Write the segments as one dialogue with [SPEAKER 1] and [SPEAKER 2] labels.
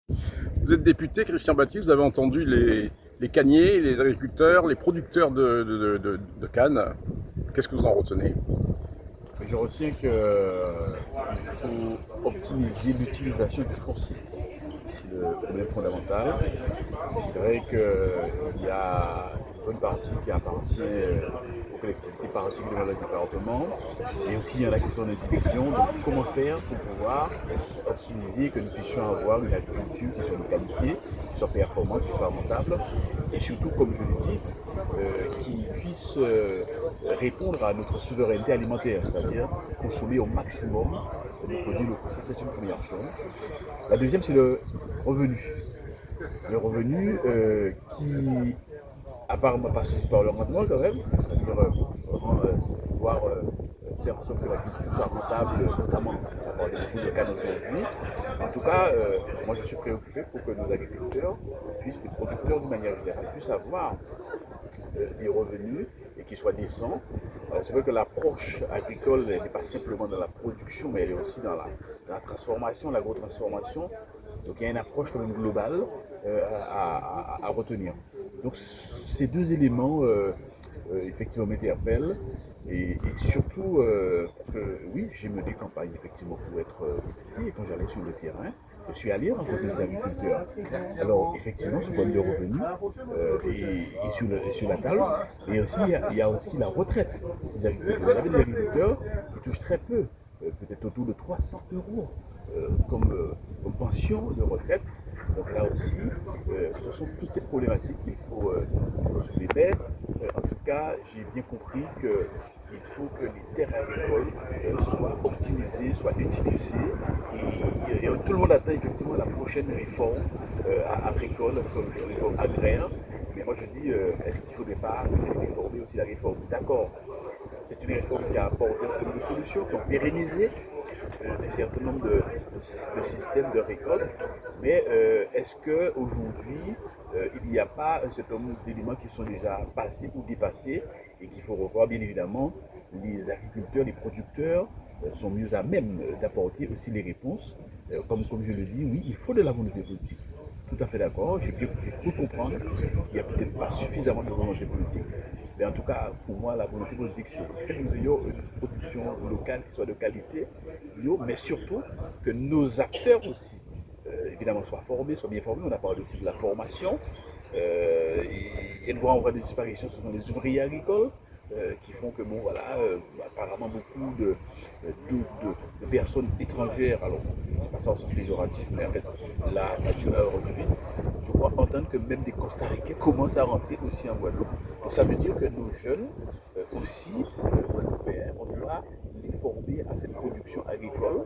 [SPEAKER 1] Vous êtes député, Christian Baptiste, vous avez entendu les canniers, les agriculteurs, les producteurs de canne. Qu'est-ce que vous en retenez?
[SPEAKER 2] Je retiens qu'il faut optimiser l'utilisation du foncier. C'est le problème fondamental. C'est vrai qu'il y a une bonne partie qui appartient aux collectivités, particulièrement le département, et aussi il y en a qui sont en indivision. Donc comment faire pour pouvoir optimiser, que nous puissions avoir une agriculture qui soit de qualité, qui soit performante, qui soit rentable, et surtout, comme je le dis, qui puisse répondre à notre souveraineté alimentaire, c'est-à-dire consommer au maximum de produits locaux. Ça, c'est une première chose. La deuxième, c'est le revenu. Le revenu qui apparemment passe aussi par le rendement quand même, c'est-à-dire pouvoir faire en sorte que l'agriculture soit rentable, notamment avoir des beaucoup de cannes aujourd'hui. En tout cas, moi je suis préoccupé pour que nos agriculteurs puissent, les producteurs d'une manière générale, puissent avoir des revenus et qu'ils soient décents. C'est vrai que l'approche agricole n'est pas simplement dans la production, mais elle est aussi dans la transformation, l'agro-transformation. Donc il y a une approche quand même globale à retenir. Donc ces deux éléments effectivement m'interpellent et surtout que oui, j'ai mené campagne effectivement pour être député et quand j'allais sur le terrain, je suis allé rencontrer les agriculteurs. Alors effectivement, ce problème de revenus est sur la table. Et aussi, il y a aussi la retraite des agriculteurs. Vous avez des agriculteurs qui touchent très peu, peut-être autour de 300 euros comme pension de retraite. Donc là aussi, ce sont toutes ces problématiques qu'il faut soulever. Mais en tout cas, j'ai bien compris qu'il faut que les terres agricoles soient optimisées, soient utilisées. Et tout le monde attend effectivement la prochaine réforme agricole, comme une réforme agraire. Mais moi je dis, est-ce qu'il ne faudrait pas réformer aussi la réforme? D'accord, c'est une réforme qui a apporté un certain nombre de solutions, qui ont pérennisé un certain nombre de systèmes de récolte. Mais est-ce qu'aujourd'hui, il n'y a pas un certain nombre d'éléments qui sont déjà passés ou dépassés et qu'il faut revoir? Bien évidemment, les agriculteurs, les producteurs sont mieux à même d'apporter aussi les réponses. Comme je le dis, oui, il faut de la volonté politique. Tout à fait d'accord. J'ai cru comprendre qu'il n'y a peut-être pas suffisamment de volonté politique. Mais en tout cas, pour moi, la volonté politique, c'est que nous ayons une production locale qui soit de qualité, mais surtout que nos acteurs aussi, évidemment, soient formés, soient bien formés. On a parlé aussi de la formation. Et une fois on voit des disparitions, ce sont les ouvriers agricoles qui font que, bon, voilà, apparemment beaucoup de personnes étrangères, alors, je ne sais pas ça au sens péjoratif, mais en fait, la nature a aujourd'hui, je crois entendre que même des Costa Ricains commencent à rentrer aussi en Guadeloupe. Donc ça veut dire que nos jeunes aussi, Guadeloupéens, on doit les former à cette production agricole.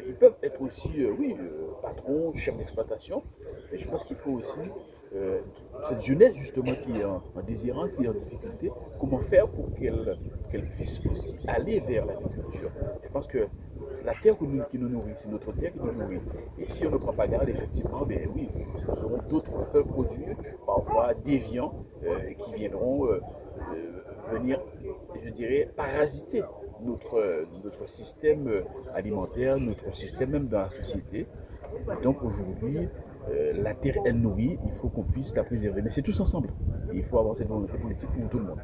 [SPEAKER 2] Ils peuvent être aussi, oui, patrons, chefs d'exploitation, mais je pense qu'il faut aussi cette jeunesse justement qui est en désirance, qui est en difficulté, comment faire pour qu'elle puisse aussi aller vers l'agriculture. Je pense que c'est la terre qui nous nourrit, c'est notre terre qui nous nourrit. Et si on ne prend pas garde, effectivement, ben oui, nous aurons d'autres produits, parfois déviants, qui viendront venir, je dirais, parasiter notre système alimentaire, notre système même dans la société. Donc aujourd'hui, la terre est nourrie, il faut qu'on puisse la préserver. Mais c'est tous ensemble. Il faut avoir cette volonté politique pour tout le monde.